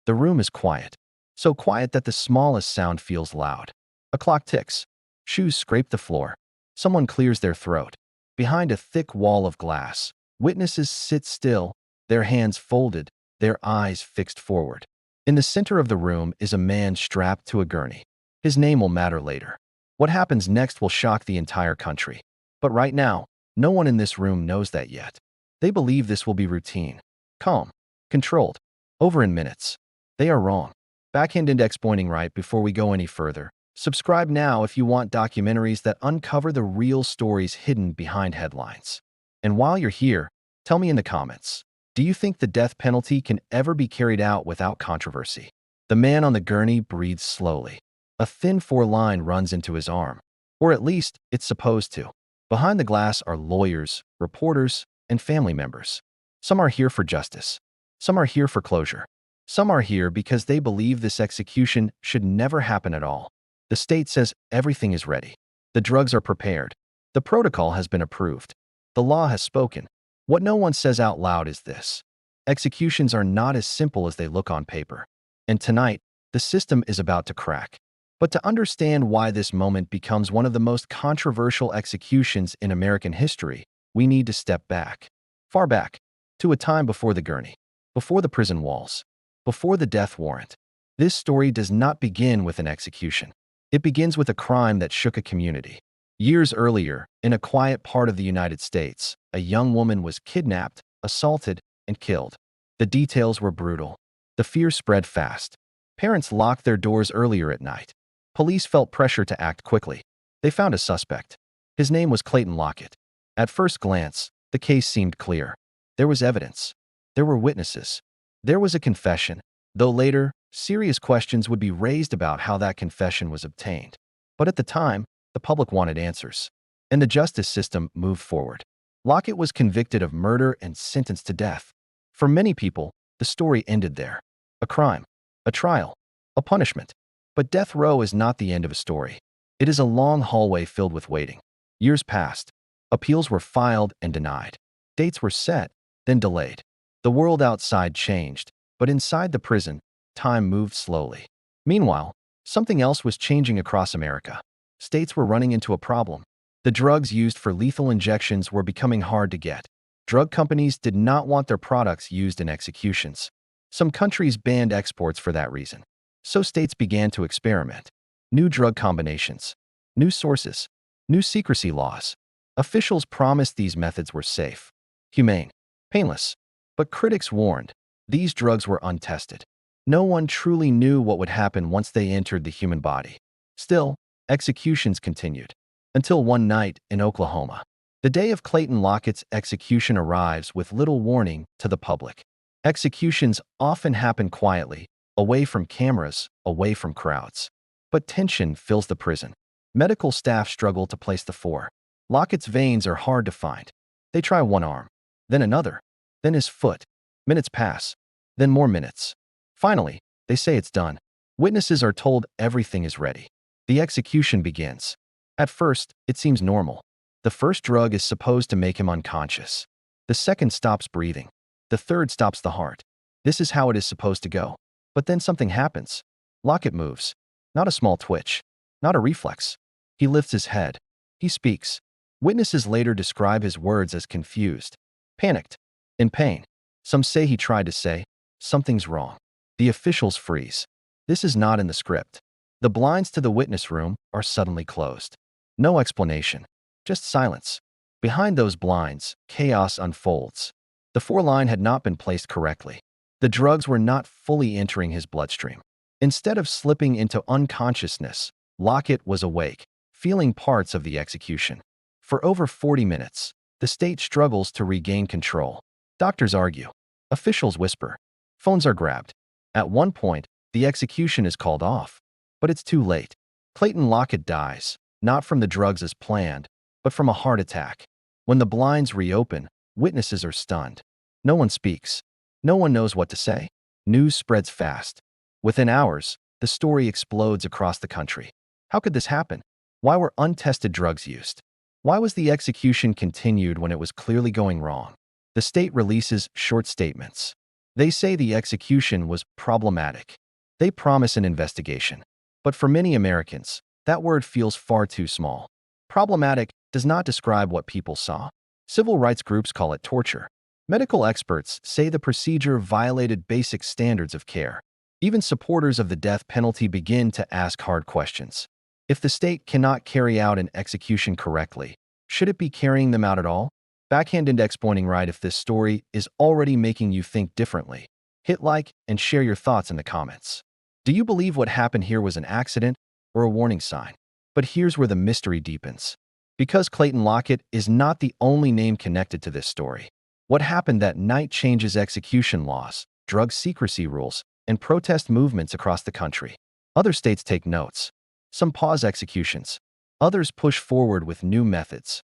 The room is quiet. So quiet that the smallest sound feels loud. A clock ticks. Shoes scrape the floor. Someone clears their throat. Behind a thick wall of glass, witnesses sit still, their hands folded, their eyes fixed forward. In the center of the room is a man strapped to a gurney. His name will matter later. What happens next will shock the entire country. But right now, no one in this room knows that yet. They believe this will be routine, calm, controlled, over in minutes. They are wrong. Backhand index pointing right before we go any further. Subscribe now if you want documentaries that uncover the real stories hidden behind headlines. And while you're here, tell me in the comments, do you think the death penalty can ever be carried out without controversy? The man on the gurney breathes slowly. A thin foreline runs into his arm, or at least it's supposed to. Behind the glass are lawyers, reporters, and family members. Some are here for justice. Some are here for closure. Some are here because they believe this execution should never happen at all. The state says everything is ready. The drugs are prepared. The protocol has been approved. The law has spoken. What no one says out loud is this: executions are not as simple as they look on paper. And tonight, the system is about to crack. But to understand why this moment becomes one of the most controversial executions in American history, we need to step back. Far back, to a time before the gurney, before the prison walls, before the death warrant. This story does not begin with an execution. It begins with a crime that shook a community. Years earlier, in a quiet part of the United States, a young woman was kidnapped, assaulted, and killed. The details were brutal. The fear spread fast. Parents locked their doors earlier at night. Police felt pressure to act quickly. They found a suspect. His name was Clayton Lockett. At first glance, the case seemed clear. There was evidence. There were witnesses. There was a confession, though later, serious questions would be raised about how that confession was obtained. But at the time, the public wanted answers, and the justice system moved forward. Lockett was convicted of murder and sentenced to death. For many people, the story ended there. A crime, a trial, a punishment. But death row is not the end of a story. It is a long hallway filled with waiting. Years passed. Appeals were filed and denied. Dates were set, then delayed. The world outside changed, but inside the prison, time moved slowly. Meanwhile, something else was changing across America. States were running into a problem. The drugs used for lethal injections were becoming hard to get. Drug companies did not want their products used in executions. Some countries banned exports for that reason. So states began to experiment. New drug combinations, new sources, new secrecy laws. Officials promised these methods were safe, humane, painless. But critics warned, these drugs were untested. No one truly knew what would happen once they entered the human body. Still, executions continued. Until one night in Oklahoma. The day of Clayton Lockett's execution arrives with little warning to the public. Executions often happen quietly, away from cameras, away from crowds. But tension fills the prison. Medical staff struggle to place the four. Lockett's veins are hard to find. They try one arm, then another, then his foot. Minutes pass, then more minutes. Finally, they say it's done. Witnesses are told everything is ready. The execution begins. At first, it seems normal. The first drug is supposed to make him unconscious. The second stops breathing. The third stops the heart. This is how it is supposed to go. But then something happens. Lockett moves. Not a small twitch. Not a reflex. He lifts his head. He speaks. Witnesses later describe his words as confused, panicked, in pain. Some say he tried to say, "Something's wrong." The officials freeze. This is not in the script. The blinds to the witness room are suddenly closed. No explanation. Just silence. Behind those blinds, chaos unfolds. The foreline had not been placed correctly. The drugs were not fully entering his bloodstream. Instead of slipping into unconsciousness, Lockett was awake, feeling parts of the execution. For over 40 minutes, the state struggles to regain control. Doctors argue. Officials whisper. Phones are grabbed. At one point, the execution is called off. But it's too late. Clayton Lockett dies, not from the drugs as planned, but from a heart attack. When the blinds reopen, witnesses are stunned. No one speaks. No one knows what to say. News spreads fast. Within hours, the story explodes across the country. How could this happen? Why were untested drugs used? Why was the execution continued when it was clearly going wrong? The state releases short statements. They say the execution was problematic. They promise an investigation. But for many Americans, that word feels far too small. Problematic does not describe what people saw. Civil rights groups call it torture. Medical experts say the procedure violated basic standards of care. Even supporters of the death penalty begin to ask hard questions. If the state cannot carry out an execution correctly, should it be carrying them out at all? Backhand index pointing right if this story is already making you think differently. Hit like and share your thoughts in the comments. Do you believe what happened here was an accident or a warning sign? But here's where the mystery deepens. Because Clayton Lockett is not the only name connected to this story. What happened that night changes execution laws, drug secrecy rules, and protest movements across the country. Other states take notes. Some pause executions. Others push forward with new methods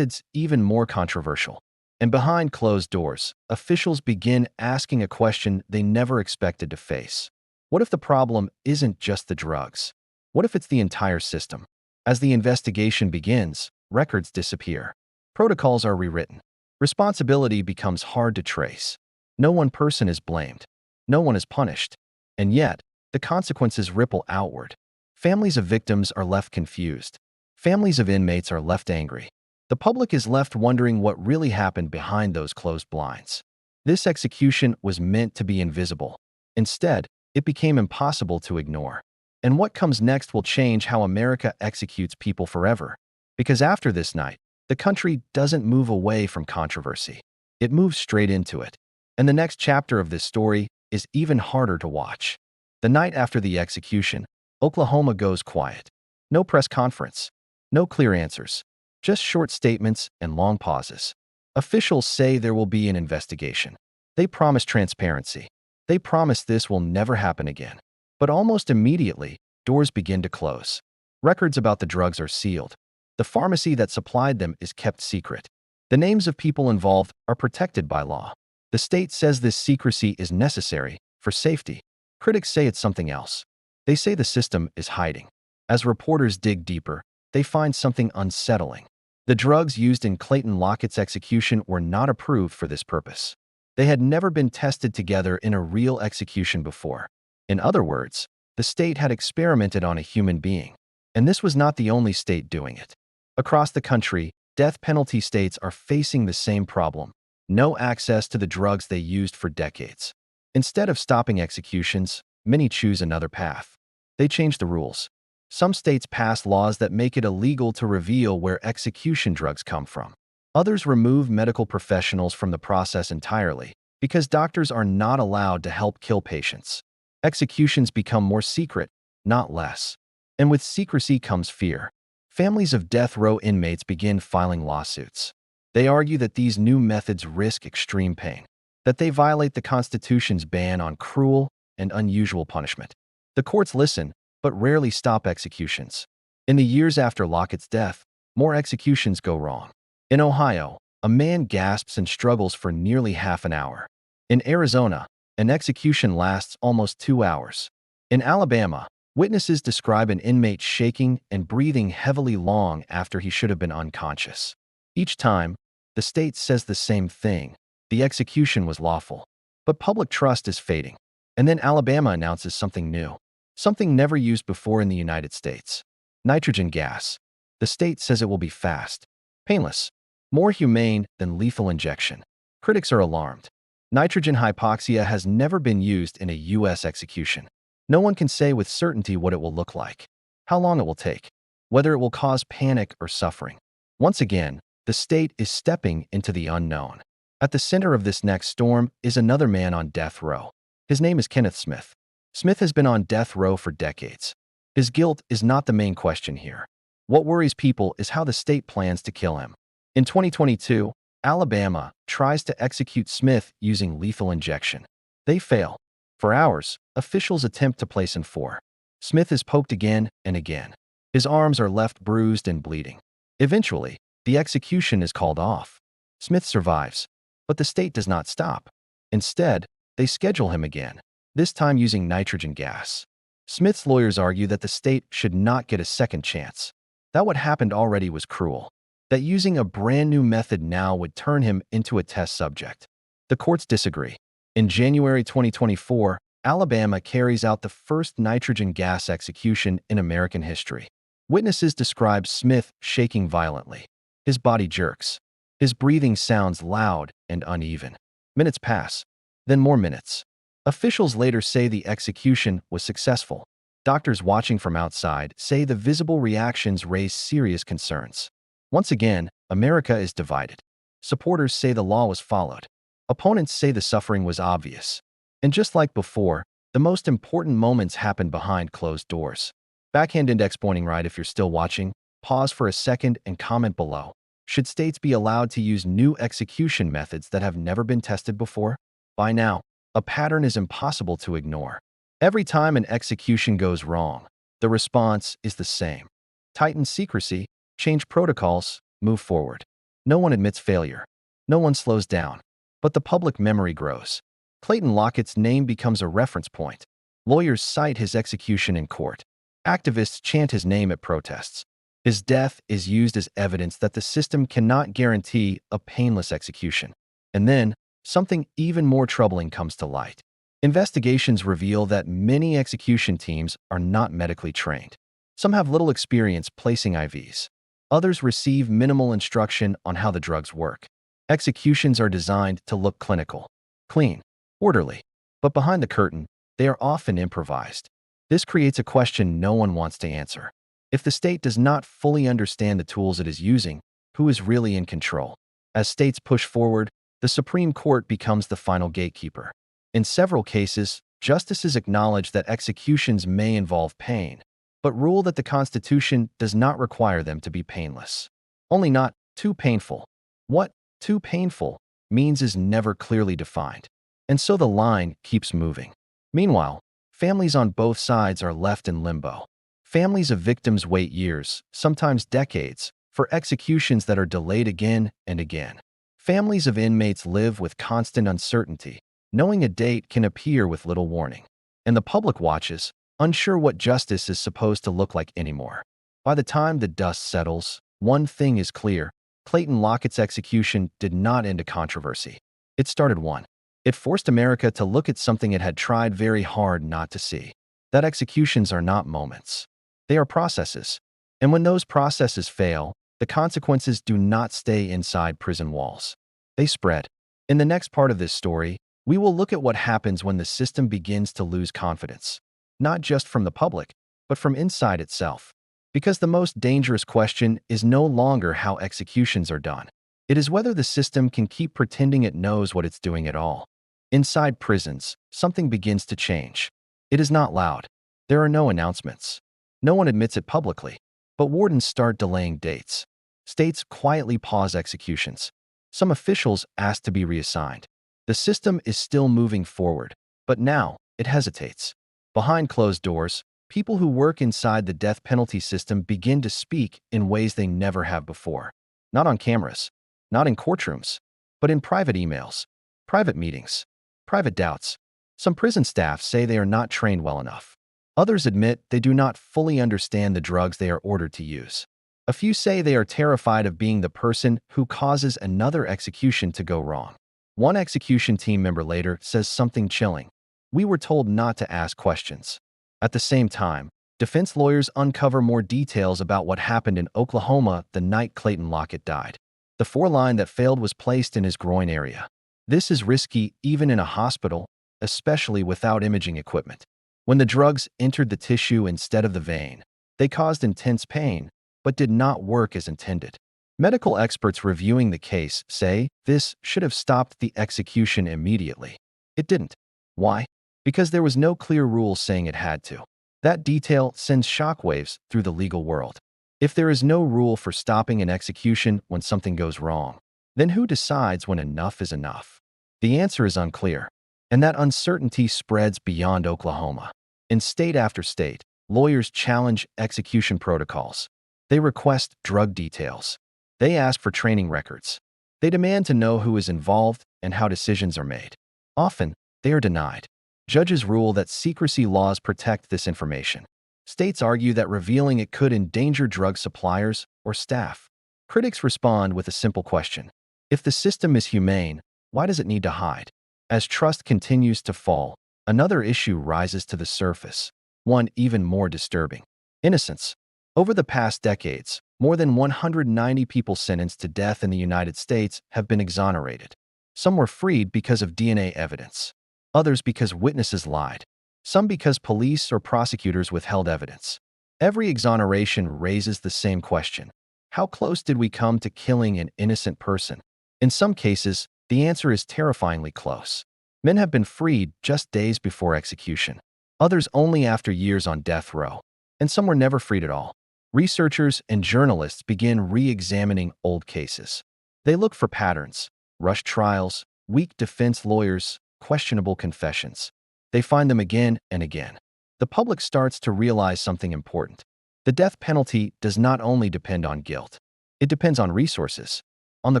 even more controversial. And behind closed doors, officials begin asking a question they never expected to face. What if the problem isn't just the drugs? What if it's the entire system? As the investigation begins, records disappear. Protocols are rewritten. Responsibility becomes hard to trace. No one person is blamed. No one is punished. And yet, the consequences ripple outward. Families of victims are left confused. Families of inmates are left angry. The public is left wondering what really happened behind those closed blinds. This execution was meant to be invisible. Instead, it became impossible to ignore. And what comes next will change how America executes people forever. Because after this night, the country doesn't move away from controversy. It moves straight into it. And the next chapter of this story is even harder to watch. The night after the execution, Oklahoma goes quiet. No press conference. No clear answers. Just short statements and long pauses. Officials say there will be an investigation. They promise transparency. They promise this will never happen again. But almost immediately, doors begin to close. Records about the drugs are sealed. The pharmacy that supplied them is kept secret. The names of people involved are protected by law. The state says this secrecy is necessary for safety. Critics say it's something else. They say the system is hiding. As reporters dig deeper, they find something unsettling. The drugs used in Clayton Lockett's execution were not approved for this purpose. They had never been tested together in a real execution before. In other words, the state had experimented on a human being. And this was not the only state doing it. Across the country, death penalty states are facing the same problem. No access to the drugs they used for decades. Instead of stopping executions, many choose another path. They change the rules. Some states pass laws that make it illegal to reveal where execution drugs come from. Others remove medical professionals from the process entirely because doctors are not allowed to help kill patients. Executions become more secret, not less. And with secrecy comes fear. Families of death row inmates begin filing lawsuits. They argue that these new methods risk extreme pain, that they violate the Constitution's ban on cruel and unusual punishment. The courts listen, but rarely stop executions. In the years after Lockett's death, more executions go wrong. In Ohio, a man gasps and struggles for nearly half an hour. In Arizona, an execution lasts almost 2 hours. In Alabama, witnesses describe an inmate shaking and breathing heavily long after he should have been unconscious. Each time, the state says the same thing: the execution was lawful. But public trust is fading. And then Alabama announces something new. Something never used before in the United States. Nitrogen gas. The state says it will be fast, painless, more humane than lethal injection. Critics are alarmed. Nitrogen hypoxia has never been used in a U.S. execution. No one can say with certainty what it will look like, how long it will take, whether it will cause panic or suffering. Once again, the state is stepping into the unknown. At the center of this next storm is another man on death row. His name is Kenneth Smith. Smith has been on death row for decades. His guilt is not the main question here. What worries people is how the state plans to kill him. In 2022, Alabama tries to execute Smith using lethal injection. They fail. For hours, officials attempt to place him for. Smith is poked again and again. His arms are left bruised and bleeding. Eventually, the execution is called off. Smith survives, but the state does not stop. Instead, they schedule him again, this time using nitrogen gas. Smith's lawyers argue that the state should not get a second chance, that what happened already was cruel, that using a brand new method now would turn him into a test subject. The courts disagree. In January 2024, Alabama carries out the first nitrogen gas execution in American history. Witnesses describe Smith shaking violently. His body jerks. His breathing sounds loud and uneven. Minutes pass, then more minutes. Officials later say the execution was successful. Doctors watching from outside say the visible reactions raise serious concerns. Once again, America is divided. Supporters say the law was followed. Opponents say the suffering was obvious. And just like before, the most important moments happen behind closed doors. Backhand index pointing right if you're still watching. Pause for a second and comment below. Should states be allowed to use new execution methods that have never been tested before? By now, a pattern is impossible to ignore. Every time an execution goes wrong, the response is the same. Tighten secrecy, change protocols, move forward. No one admits failure. No one slows down. But the public memory grows. Clayton Lockett's name becomes a reference point. Lawyers cite his execution in court. Activists chant his name at protests. His death is used as evidence that the system cannot guarantee a painless execution. And then, something even more troubling comes to light. Investigations reveal that many execution teams are not medically trained. Some have little experience placing IVs. Others receive minimal instruction on how the drugs work. Executions are designed to look clinical, clean, orderly. But behind the curtain, they are often improvised. This creates a question no one wants to answer. If the state does not fully understand the tools it is using, who is really in control? As states push forward, the Supreme Court becomes the final gatekeeper. In several cases, justices acknowledge that executions may involve pain, but rule that the Constitution does not require them to be painless. Only not too painful. What too painful means is never clearly defined, and so the line keeps moving. Meanwhile, families on both sides are left in limbo. Families of victims wait years, sometimes decades, for executions that are delayed again and again. Families of inmates live with constant uncertainty, knowing a date can appear with little warning. And the public watches, unsure what justice is supposed to look like anymore. By the time the dust settles, one thing is clear: Clayton Lockett's execution did not end a controversy. It started one. It forced America to look at something it had tried very hard not to see. That executions are not moments. They are processes. And when those processes fail, the consequences do not stay inside prison walls. They spread. In the next part of this story, we will look at what happens when the system begins to lose confidence, not just from the public, but from inside itself. Because the most dangerous question is no longer how executions are done. It is whether the system can keep pretending it knows what it's doing at all. Inside prisons, something begins to change. It is not loud. There are no announcements. No one admits it publicly. But wardens start delaying dates. States quietly pause executions. Some officials ask to be reassigned. The system is still moving forward, but now it hesitates. Behind closed doors, people who work inside the death penalty system begin to speak in ways they never have before. Not on cameras, not in courtrooms, but in private emails, private meetings, private doubts. Some prison staff say they are not trained well enough. Others admit they do not fully understand the drugs they are ordered to use. A few say they are terrified of being the person who causes another execution to go wrong. One execution team member later says something chilling: "We were told not to ask questions." At the same time, defense lawyers uncover more details about what happened in Oklahoma the night Clayton Lockett died. The foreline that failed was placed in his groin area. This is risky even in a hospital, especially without imaging equipment. When the drugs entered the tissue instead of the vein, they caused intense pain, but did not work as intended. Medical experts reviewing the case say this should have stopped the execution immediately. It didn't. Why? Because there was no clear rule saying it had to. That detail sends shockwaves through the legal world. If there is no rule for stopping an execution when something goes wrong, then who decides when enough is enough? The answer is unclear, and that uncertainty spreads beyond Oklahoma. In state after state, lawyers challenge execution protocols. They request drug details. They ask for training records. They demand to know who is involved and how decisions are made. Often, they are denied. Judges rule that secrecy laws protect this information. States argue that revealing it could endanger drug suppliers or staff. Critics respond with a simple question: if the system is humane, why does it need to hide? As trust continues to fall, another issue rises to the surface, one even more disturbing: innocence. Over the past decades, more than 190 people sentenced to death in the United States have been exonerated. Some were freed because of DNA evidence, others because witnesses lied, some because police or prosecutors withheld evidence. Every exoneration raises the same question: how close did we come to killing an innocent person? In some cases, the answer is terrifyingly close. Men have been freed just days before execution, others only after years on death row, and some were never freed at all. Researchers and journalists begin re-examining old cases. They look for patterns: rushed trials, weak defense lawyers, questionable confessions. They find them again and again. The public starts to realize something important. The death penalty does not only depend on guilt. It depends on resources, on the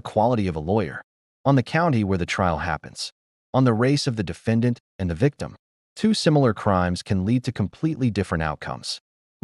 quality of a lawyer, on the county where the trial happens, on the race of the defendant and the victim. Two similar crimes can lead to completely different outcomes.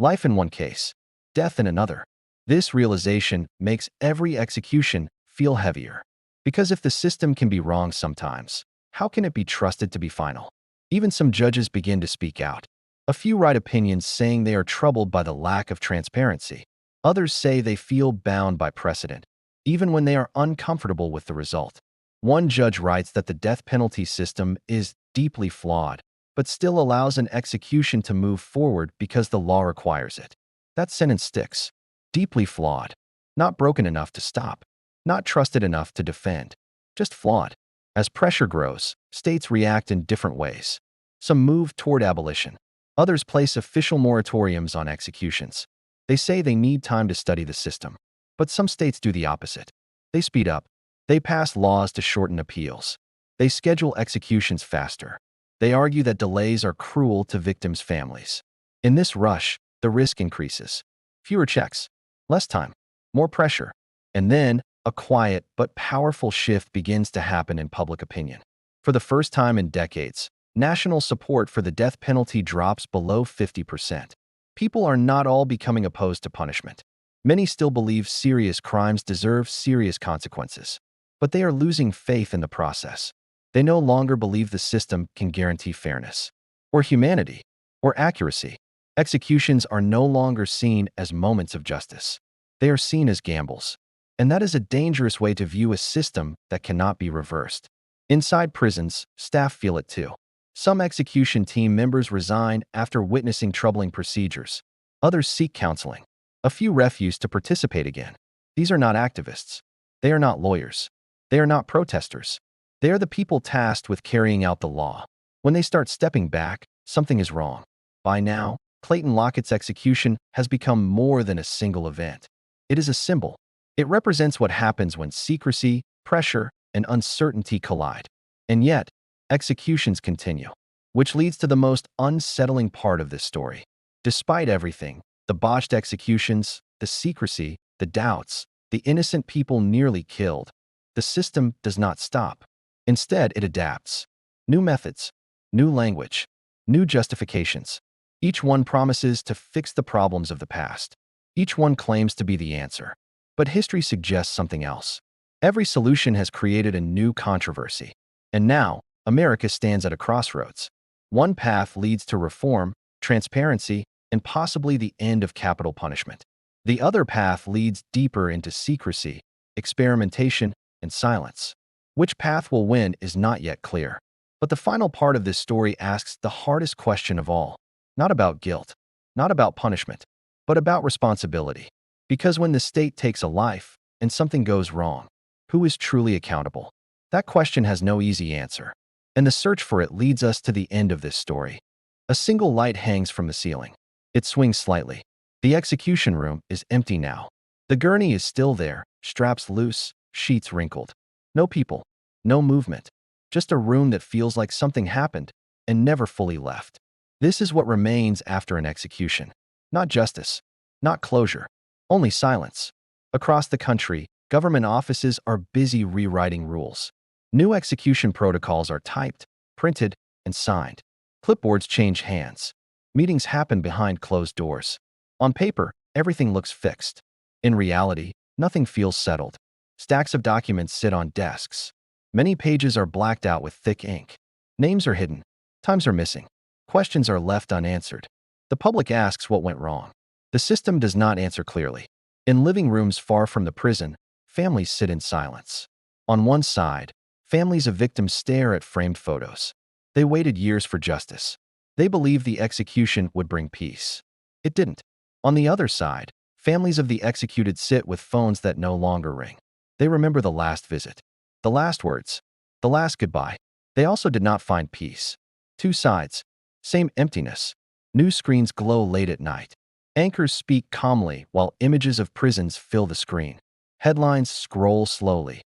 Life in one case, death in another. This realization makes every execution feel heavier. Because if the system can be wrong sometimes, how can it be trusted to be final? Even some judges begin to speak out. A few write opinions saying they are troubled by the lack of transparency. Others say they feel bound by precedent, even when they are uncomfortable with the result. One judge writes that the death penalty system is deeply flawed, but still allows an execution to move forward because the law requires it. That sentence sticks. Deeply flawed. Not broken enough to stop. Not trusted enough to defend. Just flawed. As pressure grows, states react in different ways. Some move toward abolition. Others place official moratoriums on executions. They say they need time to study the system. But some states do the opposite. They speed up. They pass laws to shorten appeals. They schedule executions faster. They argue that delays are cruel to victims' families. In this rush, the risk increases. Fewer checks, less time, more pressure. And then, a quiet but powerful shift begins to happen in public opinion. For the first time in decades, national support for the death penalty drops below 50%. People are not all becoming opposed to punishment. Many still believe serious crimes deserve serious consequences. But they are losing faith in the process. They no longer believe the system can guarantee fairness, or humanity, or accuracy. Executions are no longer seen as moments of justice. They are seen as gambles. And that is a dangerous way to view a system that cannot be reversed. Inside prisons, staff feel it too. Some execution team members resign after witnessing troubling procedures. Others seek counseling. A few refuse to participate again. These are not activists. They are not lawyers. They are not protesters. They are the people tasked with carrying out the law. When they start stepping back, something is wrong. By now, Clayton Lockett's execution has become more than a single event. It is a symbol. It represents what happens when secrecy, pressure, and uncertainty collide. And yet, executions continue, which leads to the most unsettling part of this story. Despite everything, the botched executions, the secrecy, the doubts, the innocent people nearly killed, the system does not stop. Instead, it adapts. New methods, new language, new justifications. Each one promises to fix the problems of the past. Each one claims to be the answer. But history suggests something else. Every solution has created a new controversy. And now, America stands at a crossroads. One path leads to reform, transparency, and possibly the end of capital punishment. The other path leads deeper into secrecy, experimentation, and silence. Which path will win is not yet clear. But the final part of this story asks the hardest question of all. Not about guilt, not about punishment, but about responsibility. Because when the state takes a life and something goes wrong, who is truly accountable? That question has no easy answer. And the search for it leads us to the end of this story. A single light hangs from the ceiling. It swings slightly. The execution room is empty now. The gurney is still there, straps loose, sheets wrinkled. No people, no movement. Just a room that feels like something happened and never fully left. This is what remains after an execution. Not justice, not closure, only silence. Across the country, government offices are busy rewriting rules. New execution protocols are typed, printed, and signed. Clipboards change hands. Meetings happen behind closed doors. On paper, everything looks fixed. In reality, nothing feels settled. Stacks of documents sit on desks. Many pages are blacked out with thick ink. Names are hidden. Times are missing. Questions are left unanswered. The public asks what went wrong. The system does not answer clearly. In living rooms far from the prison, families sit in silence. On one side, families of victims stare at framed photos. They waited years for justice. They believed the execution would bring peace. It didn't. On the other side, families of the executed sit with phones that no longer ring. They remember the last visit, the last words, the last goodbye. They also did not find peace. Two sides, same emptiness. News screens glow late at night. Anchors speak calmly while images of prisons fill the screen. Headlines scroll slowly.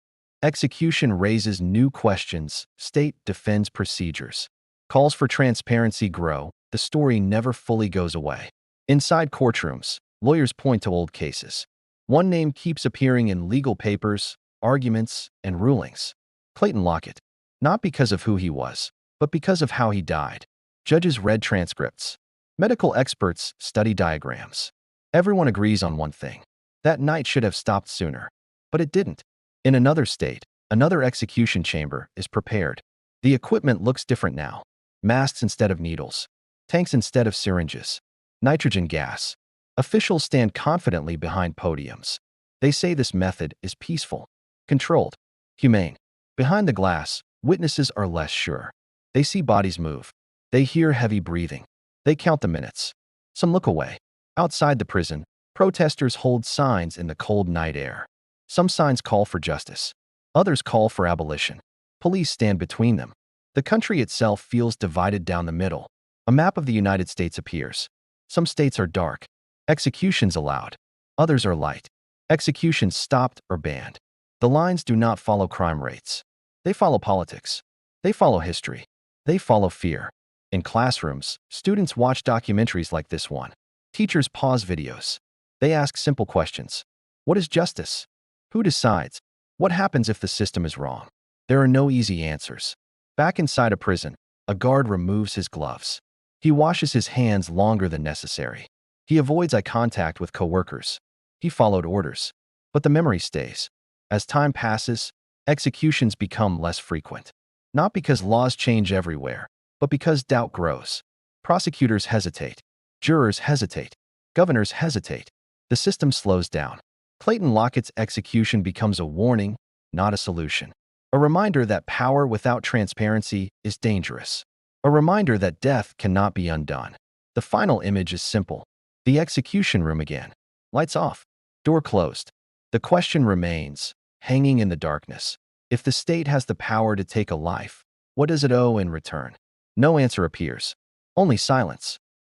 Execution raises new questions. State defends procedures. Calls for transparency grow. The story never fully goes away. Inside courtrooms, lawyers point to old cases. One name keeps appearing in legal papers, arguments, and rulings. Clayton Lockett. Not because of who he was, but because of how he died. Judges read transcripts. Medical experts study diagrams. Everyone agrees on one thing. That night should have stopped sooner. But it didn't. In another state, another execution chamber is prepared. The equipment looks different now. Masks instead of needles. Tanks instead of syringes. Nitrogen gas. Officials stand confidently behind podiums. They say this method is peaceful, controlled, humane. Behind the glass, witnesses are less sure. They see bodies move. They hear heavy breathing. They count the minutes. Some look away. Outside the prison, protesters hold signs in the cold night air. Some signs call for justice. Others call for abolition. Police stand between them. The country itself feels divided down the middle. A map of the United States appears. Some states are dark. Executions allowed. Others are light. Executions stopped or banned. The lines do not follow crime rates. They follow politics. They follow history. They follow fear. In classrooms, students watch documentaries like this one. Teachers pause videos. They ask simple questions. What is justice? Who decides? What happens if the system is wrong? There are no easy answers. Back inside a prison, a guard removes his gloves. He washes his hands longer than necessary. He avoids eye contact with coworkers. He followed orders. But the memory stays. As time passes, executions become less frequent. Not because laws change everywhere, but because doubt grows. Prosecutors hesitate. Jurors hesitate. Governors hesitate. The system slows down. Clayton Lockett's execution becomes a warning, not a solution. A reminder that power without transparency is dangerous. A reminder that death cannot be undone. The final image is simple. The execution room again. Lights off. Door closed. The question remains, hanging in the darkness. If the state has the power to take a life, what does it owe in return? No answer appears. Only silence.